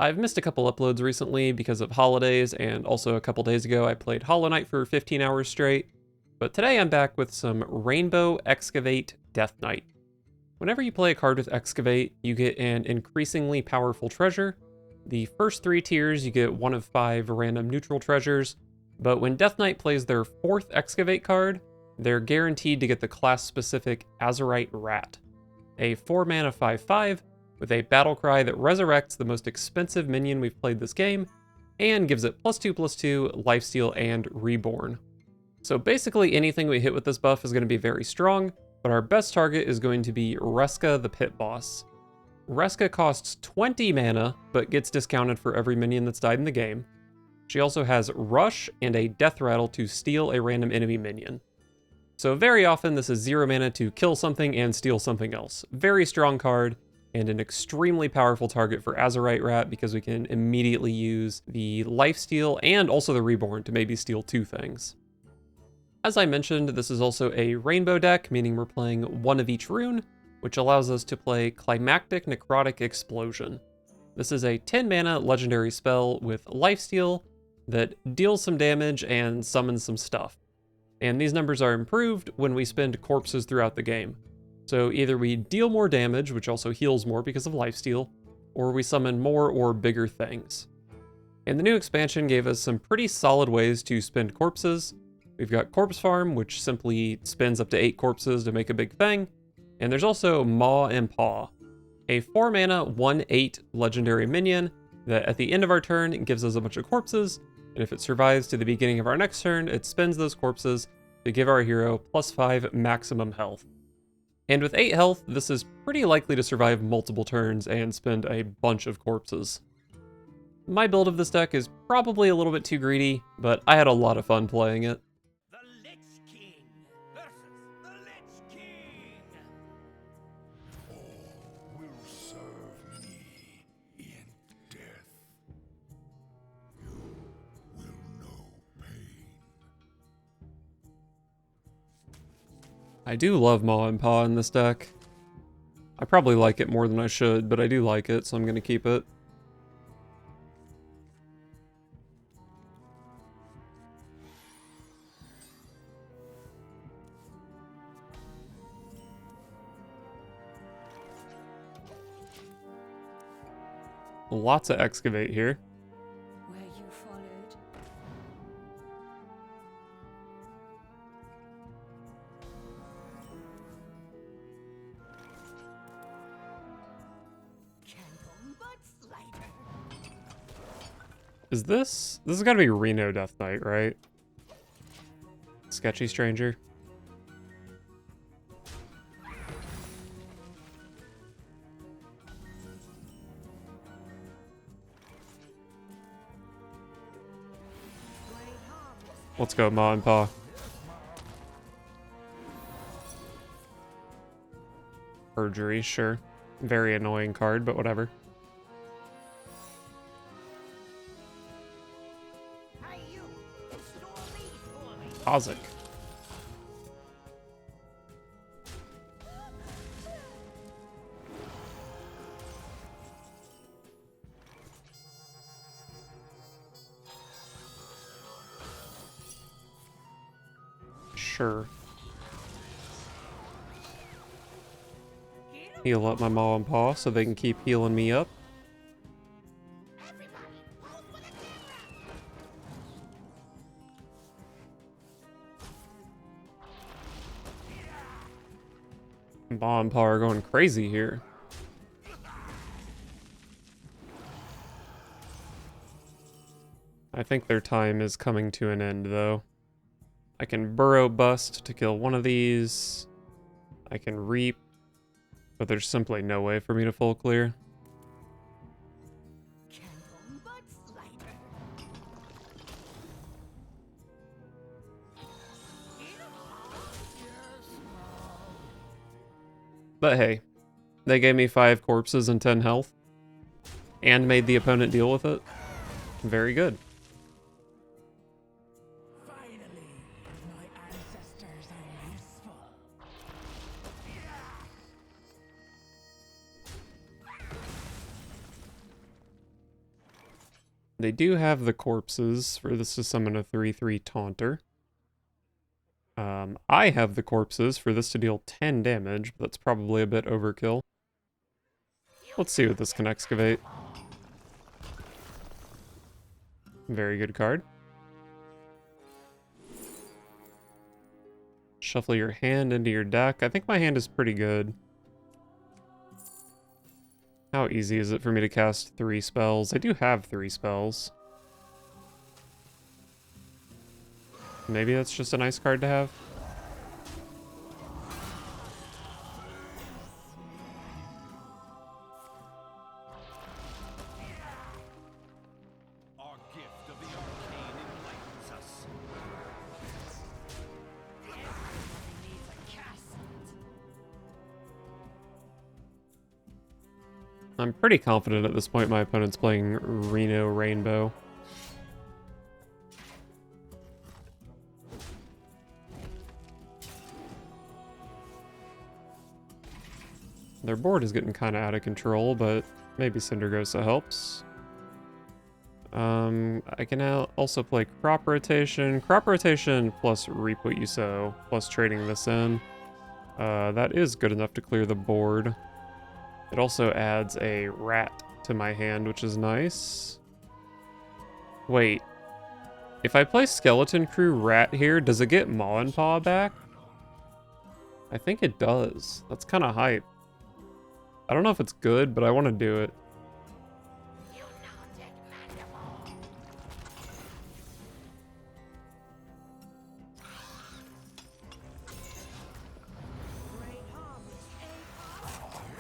I've missed a couple uploads recently because of holidays, and also a couple days ago I played Hollow Knight for 15 hours straight, but today I'm back with some Rainbow Excavate Death Knight. Whenever you play a card with Excavate, you get an increasingly powerful treasure. The first 3 tiers you get 1 of 5 random neutral treasures, but when Death Knight plays their 4th Excavate card, they're guaranteed to get the class-specific Azurite Rat, a 4-mana 5/5 with a battle cry that resurrects the most expensive minion we've played this game, and gives it +2/+2, lifesteal, and reborn. So basically anything we hit with this buff is going to be very strong, but our best target is going to be Reska the Pit Boss. Reska costs 20 mana, but gets discounted for every minion that's died in the game. She also has Rush and a Death Rattle to steal a random enemy minion. So very often this is 0 mana to kill something and steal something else. Very strong card, and an extremely powerful target for Azurite Rat because we can immediately use the lifesteal and also the reborn to maybe steal 2 things. As I mentioned, this is also a rainbow deck, meaning we're playing 1 of each rune, which allows us to play Climactic Necrotic Explosion. This is a 10 mana legendary spell with lifesteal that deals some damage and summons some stuff. And these numbers are improved when we spend corpses throughout the game. So either we deal more damage, which also heals more because of lifesteal, or we summon more or bigger things. And the new expansion gave us some pretty solid ways to spend corpses. We've got Corpse Farm, which simply spends up to 8 corpses to make a big thing. And there's also Maw and Paw, a 4 mana 1/8 legendary minion that at the end of our turn gives us a bunch of corpses, and if it survives to the beginning of our next turn, it spends those corpses to give our hero +5 maximum health. And with 8 health, this is pretty likely to survive multiple turns and spend a bunch of corpses. My build of this deck is probably a little bit too greedy, but I had a lot of fun playing it. The Lich King versus the Lich King. All will serve me in death. You will know pain. I do love Maw and Paw in this deck. I probably like it more than I should, but I do like it, so I'm going to keep it. Lots of Excavate here. Where you followed. Can't but slider. Is this has got to be Reno Death Knight, right? Sketchy Stranger. Let's go, Ma and Pa. Perjury, sure. Very annoying card, but whatever. Hey you, restore these for me. Kazik. Sure. Heal up my Ma and Pa so they can keep healing me up. Everybody, roll for the camera. Ma and Pa are going crazy here. I think their time is coming to an end, though. I can Burrow Bust to kill one of these. I can Reap, but there's simply no way for me to full clear. Can't but slider. But hey, they gave me 5 corpses and 10 health, and made the opponent deal with it. Very good. Finally, my ancestors are useful. They do have the corpses for this to summon a 3/3 taunter. I have the corpses for this to deal 10 damage, but that's probably a bit overkill. Let's see what this can excavate. Very good card. Shuffle your hand into your deck. I think my hand is pretty good. How easy is it for me to cast 3 spells? I do have 3 spells. Maybe that's just a nice card to have. Our gift of the arcane enlightens us. Needs a casket. I'm pretty confident at this point my opponent's playing Reno Rainbow. Their board is getting kind of out of control, but maybe Cindergosa helps. I can now also play Crop Rotation. Crop Rotation plus Reap What You Sow, plus trading this in. That is good enough to clear the board. It also adds a rat to my hand, which is nice. Wait. If I play Skeleton Crew Rat here, does it get Maw and Paw back? I think it does. That's kind of hype. I don't know if it's good, but I want to do it.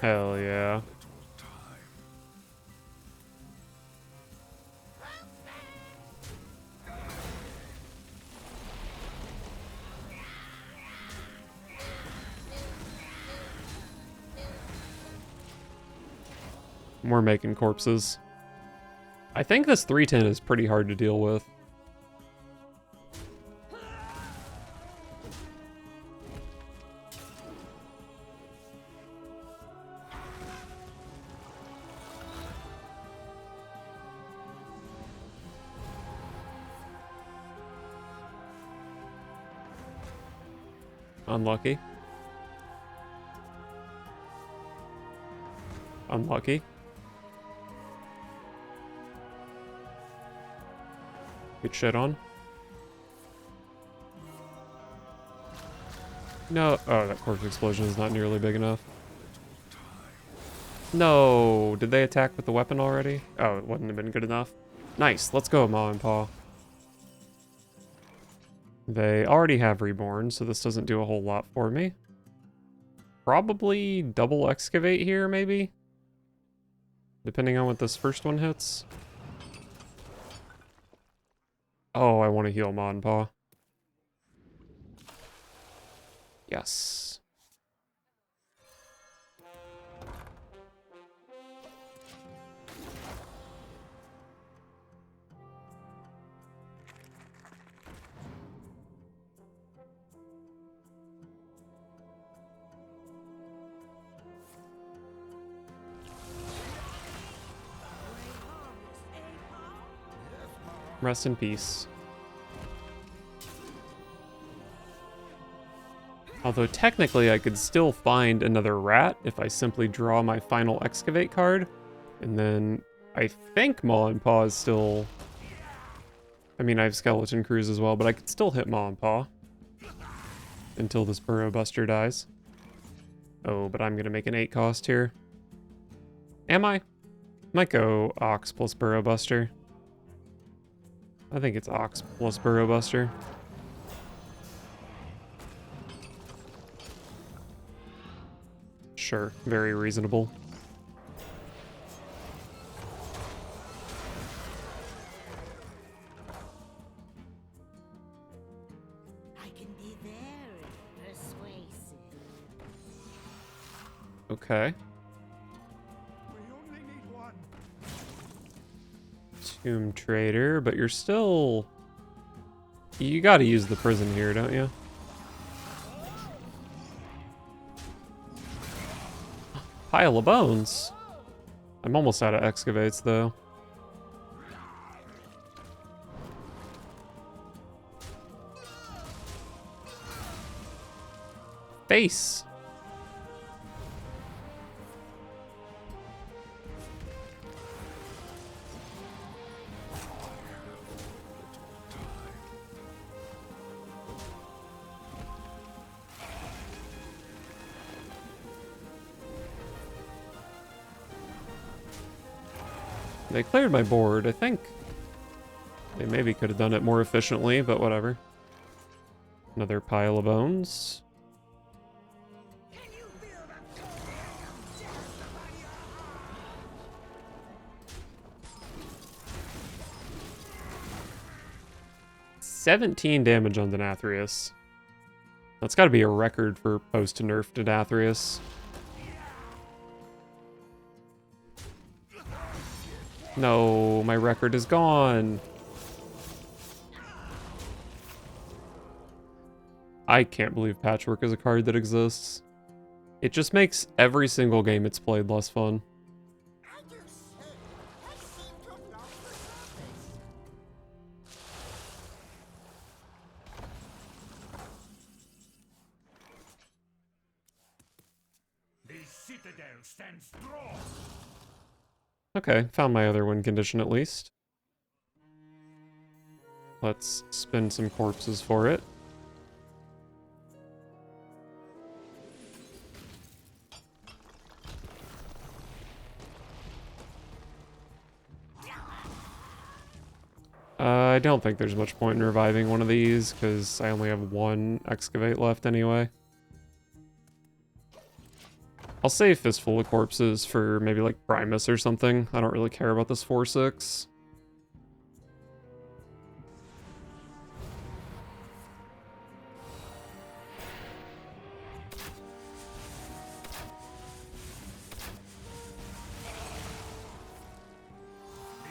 Hell yeah. We're making corpses. I think this 3/10 is pretty hard to deal with. Unlucky. Unlucky. Get shit on. No. Oh, that corpse explosion is not nearly big enough. No. Did they attack with the weapon already? Oh, it wouldn't have been good enough. Nice. Let's go, Maw and Paw. They already have Reborn, so this doesn't do a whole lot for me. Probably double Excavate here, maybe? Depending on what this first one hits. Oh, I want to heal Maw and Paw. Yes. Rest in peace. Although technically I could still find another rat if I simply draw my final Excavate card. And then I think Maw and Paw is still... I mean, I have Skeleton Crews as well, but I could still hit Maw and Paw until this Burrow Buster dies. Oh, but I'm going to make an 8 cost here. Am I? Might go Ox plus Burrow Buster. I think it's Ox plus Burrow Buster. Sure, very reasonable. I can be very persuasive. Okay. We only need one. Tomb Trader, but you're still... You gotta use the prison here, don't you? Pile of bones. I'm almost out of excavates, though. space. They cleared my board. I think they maybe could have done it more efficiently, but whatever. Another pile of bones. Can you feel the tornado just upon your heart? 17 damage on Denathrius. That's got to be a record for post-nerf Denathrius. No, my record is gone. I can't believe Patchwork is a card that exists. It just makes every single game it's played less fun. I do say, I seem to have lost the surface. The citadel stands strong. Okay, found my other win condition at least. Let's spin some corpses for it. I don't think there's much point in reviving one of these, because I only have one Excavate left anyway. I'll save Fistful of Corpses for maybe like Primus or something. I don't really care about this 4/6.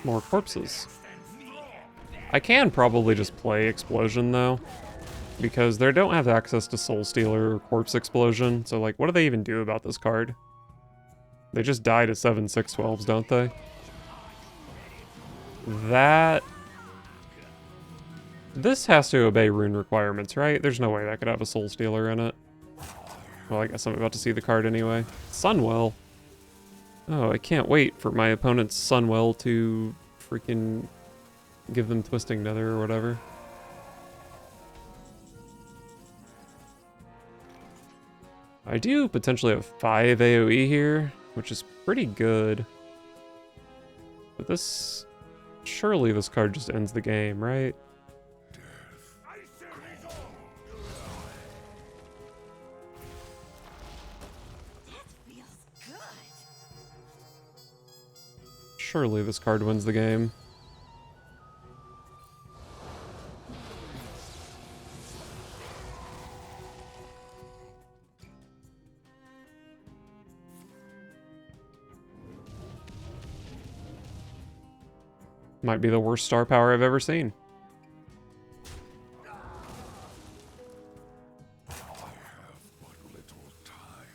More corpses. I can probably just play Explosion though, because they don't have access to Soul Stealer or Corpse Explosion, so like what do they even do about this card? They just die to 7/6/12s, don't they? This has to obey rune requirements, right? There's no way that could have a Soul Stealer in it. Well, I guess I'm about to see the card anyway. Sunwell. Oh, I can't wait for my opponent's Sunwell to freaking give them Twisting Nether or whatever. I do potentially have 5 AoE here, which is pretty good. But this... surely this card just ends the game, right? That feels good. Surely this card wins the game. Might be the worst star power I've ever seen. I have but little time.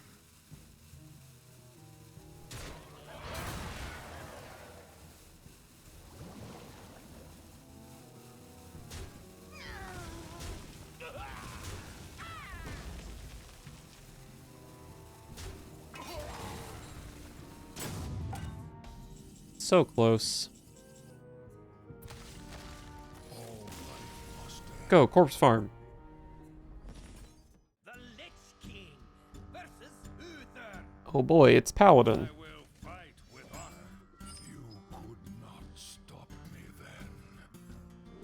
So close. Go, Corpse Farm. The Lich King versus Uther. Oh boy, it's Paladin. I will fight with honor. You could not stop me then.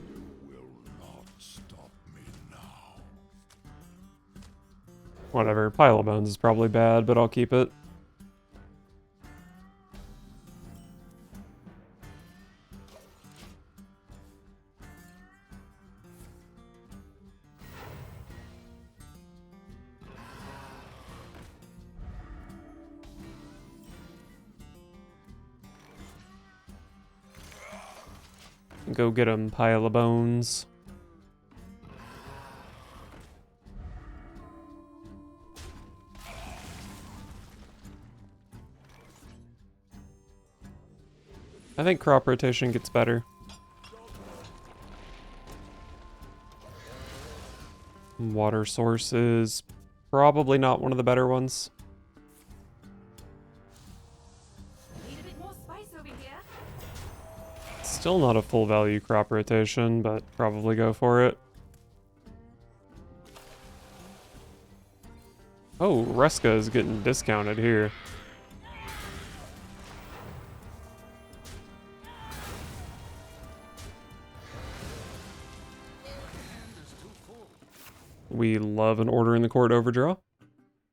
You will not stop me now. Whatever, Pile of Bones is probably bad, but I'll keep it. Go get him, Pile of Bones. I think crop rotation gets better. Water sources probably not one of the better ones. Need a bit more spice over here. Still not a full value crop rotation, but probably go for it. Oh, Reska is getting discounted here. We love an Order in the Court overdraw.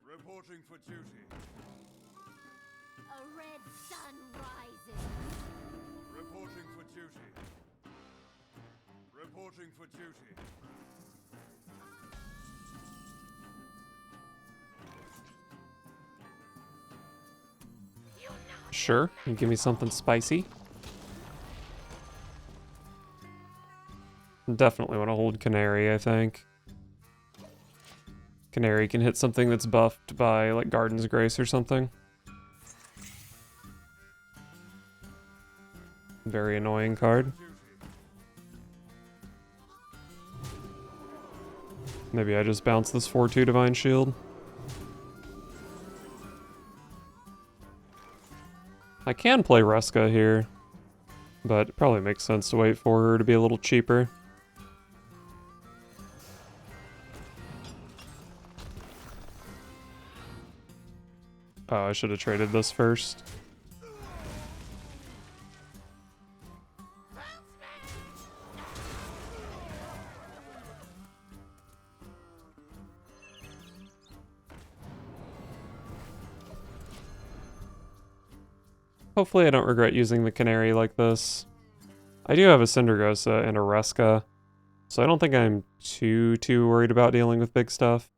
Reporting for duty. A red sun rises. Reporting for duty. Reporting for duty. Sure, you give me something spicy. Definitely want to hold Canary, I think. Canary can hit something that's buffed by, like, Garden's Grace or something. Very annoying card. Maybe I just bounce this 4/2 Divine Shield. I can play Reska here, but it probably makes sense to wait for her to be a little cheaper. Oh, I should have traded this first. Hopefully I don't regret using the Canary like this. I do have a Cindergosa and a Reska, so I don't think I'm too worried about dealing with big stuff.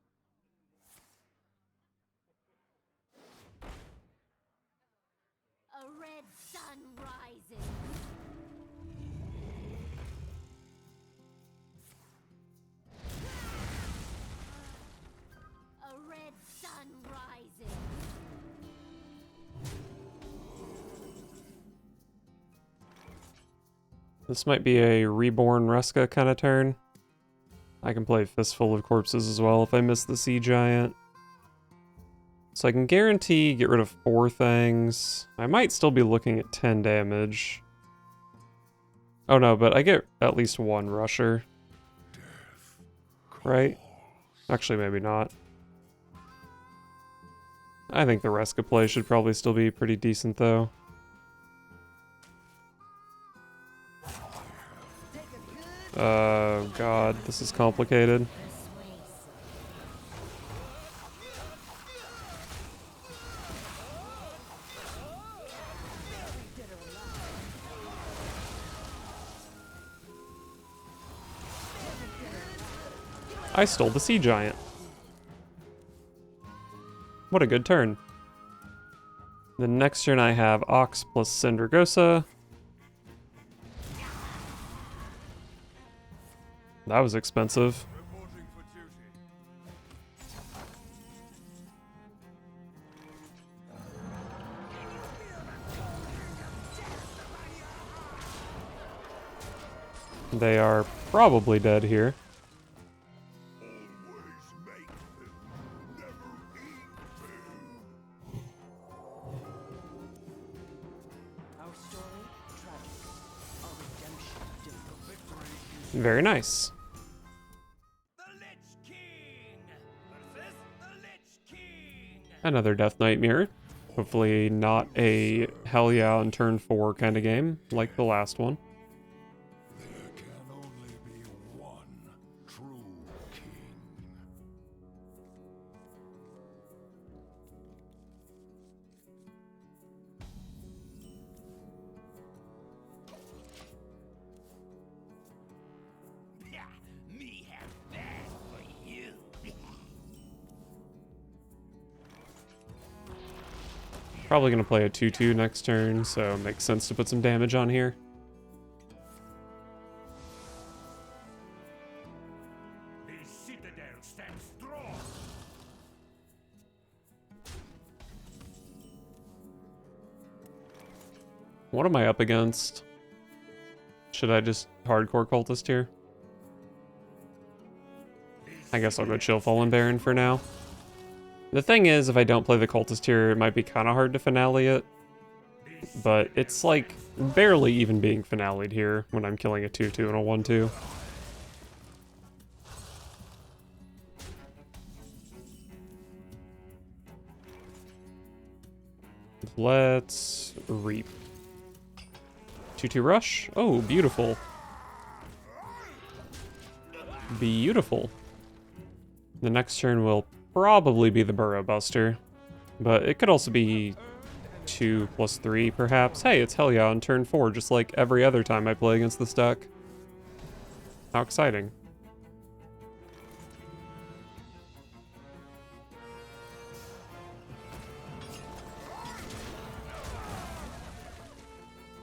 A red sun rises. A red sun rises. This might be a Reborn Reska kind of turn. I can play Fistful of Corpses as well if I miss the Sea Giant. So I can guarantee get rid of 4 things. I might still be looking at 10 damage. Oh no, but I get at least 1 Rusher. Right? Actually, maybe not. I think the Reska play should probably still be pretty decent though. Oh god, this is complicated. I stole the Sea Giant. What a good turn. The next turn I have Ox plus Cindergosa. That was expensive. Reporting for duty. They are probably dead here. Always make them, never eat them. Our story tragic. Our redemption difficult. Very nice. The Lich King versus the Lich King. Another Death Knight mirror. Hopefully not a hell yeah on turn 4 kind of game like the last one. There can only be one true king. Yeah, me have that for you. Probably going to play a 2/2 next turn, so it makes sense to put some damage on here. The citadel stands strong. What am I up against? Should I just hardcore cultist here? I guess I'll go chill Fallen Baron for now. The thing is, if I don't play the cultist here, it might be kind of hard to finale it. But it's like barely even being finale'd here when I'm killing a 2-2 and a 1-2. Let's reap. 2-2 rush. Oh, beautiful. Beautiful. The next turn will probably be the Burrow Buster, but it could also be 2+3 perhaps. Hey, it's Hell Yeah on turn 4, just like every other time I play against this deck. How exciting.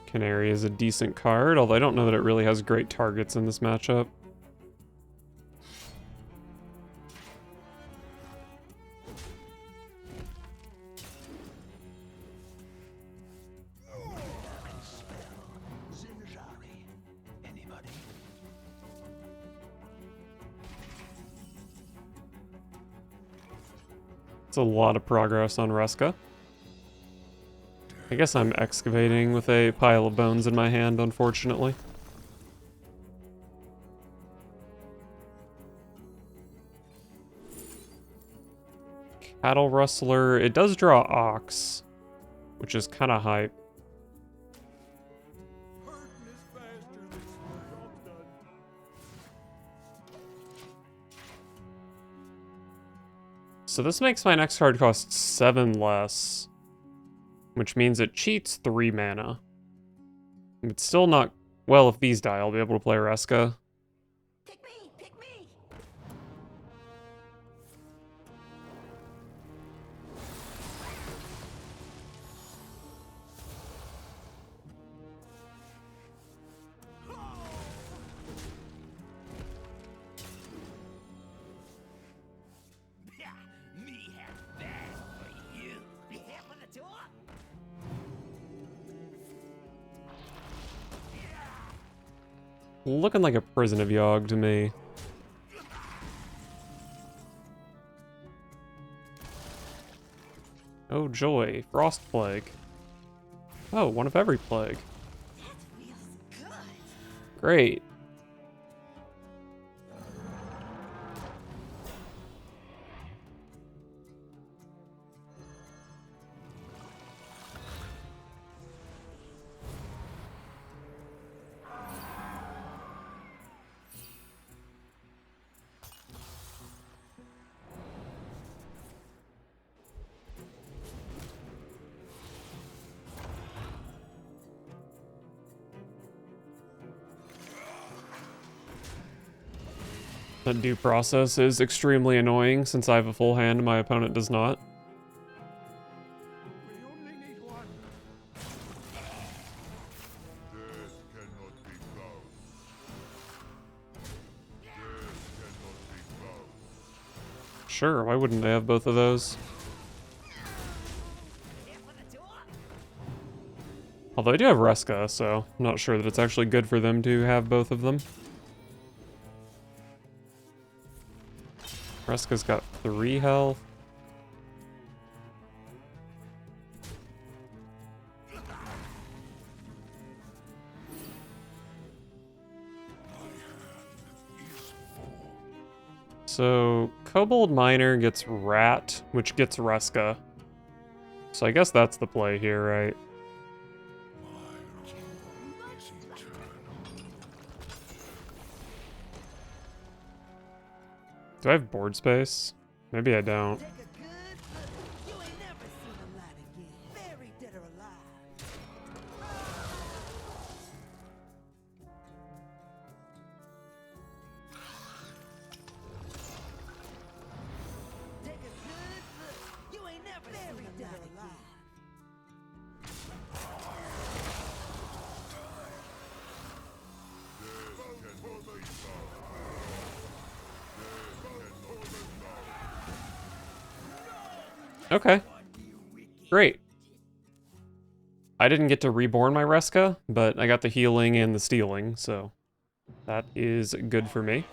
Canary is a decent card, although I don't know that it really has great targets in this matchup. It's a lot of progress on Ruska. I guess I'm excavating with a pile of bones in my hand, unfortunately. Cattle Rustler, it does draw Ox, which is kind of hype. So this makes my next card cost 7 less, which means it cheats 3 mana. It's still not... Well, if these die, I'll be able to play Reska. Pick me! Pick me! Yeah, me have that for you. Yeah, for the tour. Looking like a Prison of Yogg to me. Oh joy, Frost Plague. Oh, one of every plague. Great. That due process is extremely annoying since I have a full hand and my opponent does not. We only need one. Death cannot be bound. Death cannot be bound. Sure, why wouldn't they have both of those? Yeah, for the tour. Although I do have Reska, so I'm not sure that it's actually good for them to have both of them. Reska's got 3 health. So, Kobold Miner gets Rat, which gets Reska. So I guess that's the play here, right? My rule is eternal. Do I have board space? Maybe I don't. Take a good look. You ain't never seen the light again. Buried dead or alive. Take a good look. You ain't never buried dead or alive. Okay. Great. I didn't get to reborn my Reska, but I got the healing and the stealing, so that is good for me.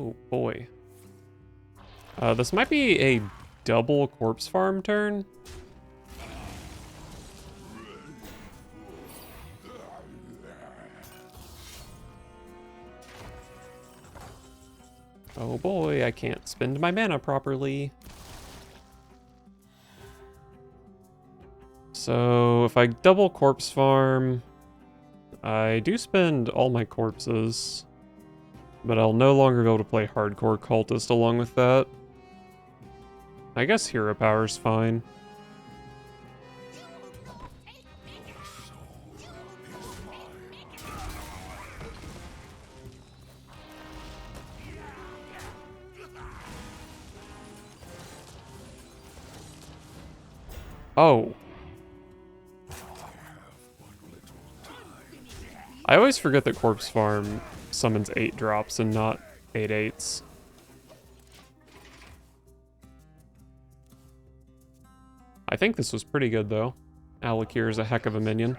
Oh boy. This might be a double corpse farm turn. Oh boy, I can't spend my mana properly. So if I double corpse farm, I do spend all my corpses, but I'll no longer be able to play hardcore cultist along with that. I guess hero power's fine. Oh. I always forget that Corpse Farm summons 8 drops and not 8 8s. I think this was pretty good though. Alakir is a heck of a minion.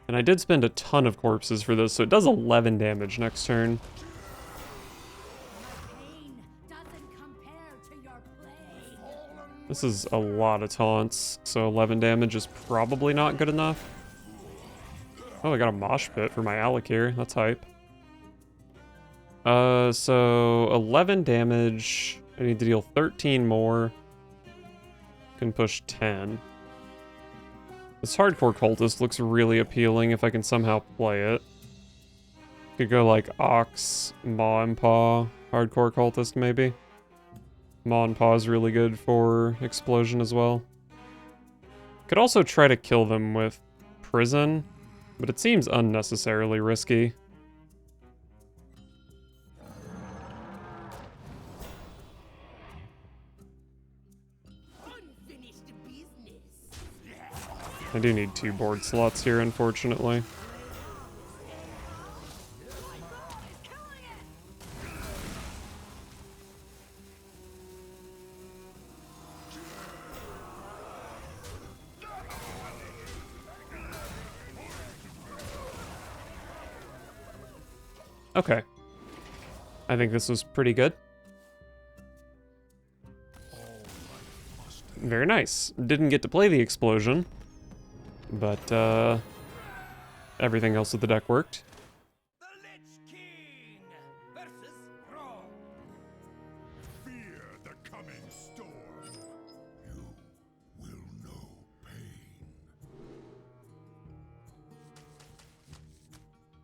And I did spend a ton of corpses for this, so it does 11 damage next turn. This is a lot of taunts, so 11 damage is probably not good enough. Oh, I got a mosh pit for my Alakir. That's hype. So 11 damage. I need to deal 13 more. Can push 10. This hardcore cultist looks really appealing if I can somehow play it. Could go like Ox, Maw and Paw, hardcore cultist maybe. Maw and Paw is really good for explosion as well. Could also try to kill them with prison, but it seems unnecessarily risky. I do need 2 board slots here, unfortunately. Okay. I think this was pretty good. Very nice. Didn't get to play the explosion, but everything else of the deck worked. The Lich King versus Brawl. Fear the coming storm. You will know pain.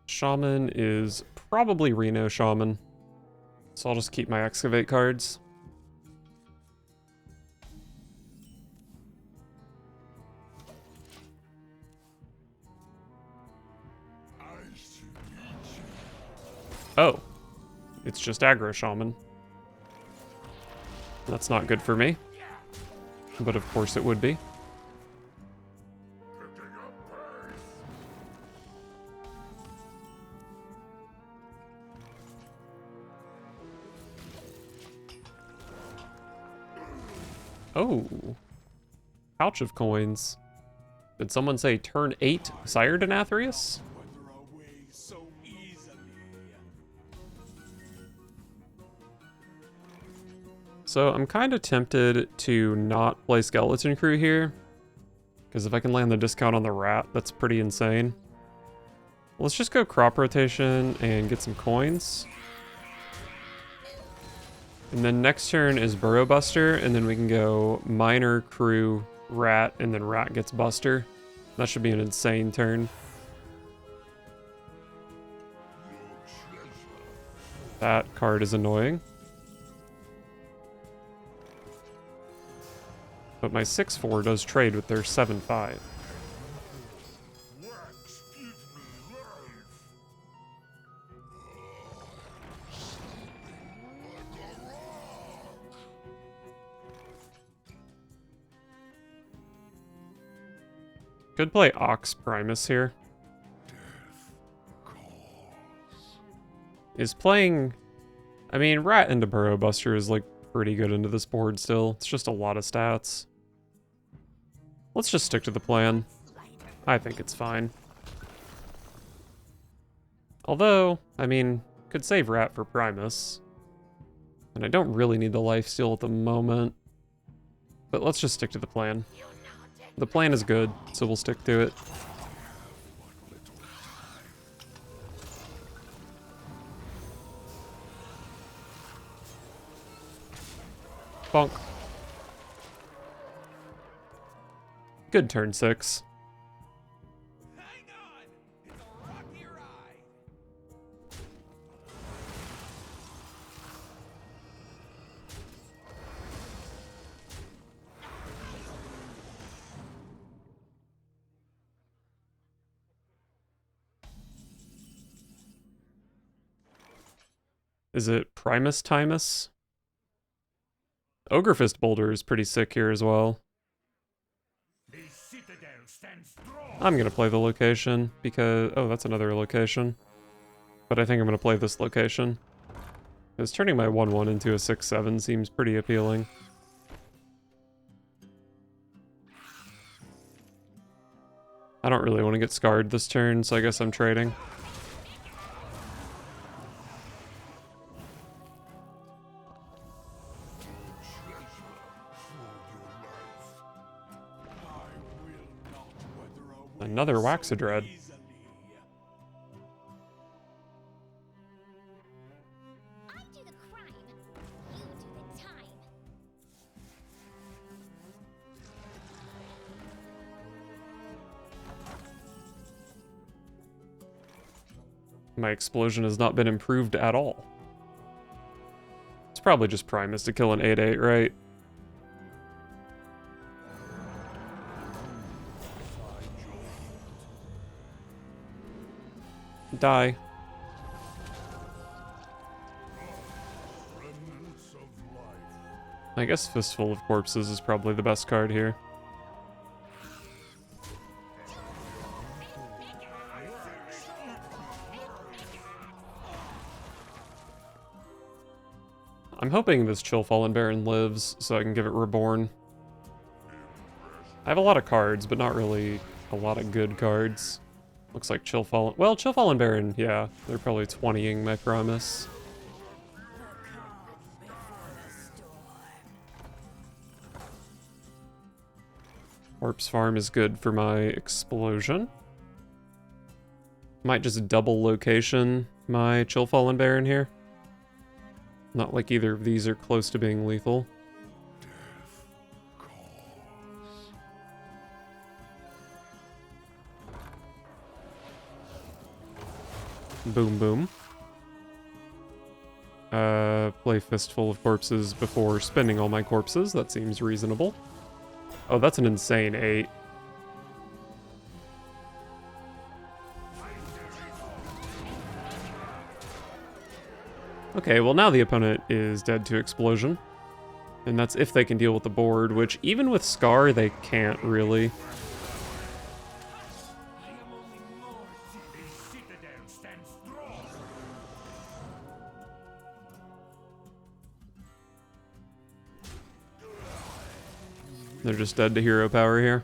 Shaman is probably Reno Shaman, so I'll just keep my Excavate cards. Oh, it's just aggro Shaman. That's not good for me, but of course it would be. Oh, pouch of coins. Did someone say turn 8 Sire Denathrius? Wither away so easily. So I'm kind of tempted to not play Skeleton Crew here, because if I can land the discount on the rat, that's pretty insane. Let's just go crop rotation and get some coins. And then next turn is Burrow Buster, and then we can go Miner, Crew, Rat, and then Rat gets Buster. That should be an insane turn. That card is annoying. But my 6/4 does trade with their 7/5. Wax, give me life. Could play Ox Primus here. Is playing... I mean, Rat into Burrow Buster is like pretty good into this board still. It's just a lot of stats. Let's just stick to the plan. I think it's fine. Although, I mean, Could save Rat for Primus. And I don't really need the lifesteal at the moment. But let's just stick to the plan. The plan is good, so we'll stick to it. Bonk. Good turn 6. Hang on! It's a rocky ride! Is it Primus Timus? Ogre Fist Boulder is pretty sick here as well. A citadel stands strong! I'm gonna play the location because... Oh, that's another location. But I think I'm gonna play this location. Because turning my 1-1 into a 6-7 seems pretty appealing. I don't really want to get scarred this turn, so I guess I'm trading. Another Waxadread. I do the crime, you do the time. My explosion has not been improved at all. It's probably just Primus to kill an 8-8, right? Die. I guess Fistful of Corpses is probably the best card here. I'm hoping this Chill Fallen Baron lives so I can give it Reborn. I have a lot of cards, but not really a lot of good cards. Looks like Chill Fallen... Well, Chill Fallen Baron, yeah. They're probably 20ing my Primus. Corpse Farm is good for my Explosion. Might just double location my Chill Fallen Baron here. Not like either of these are close to being lethal. Boom boom. Play Fistful of Corpses before spending all my corpses. That seems reasonable. Oh, that's an insane 8. Okay, well now the opponent is dead to Explosion. And that's if they can deal with the board, which even with Scar, they can't really. They're just dead to hero power here.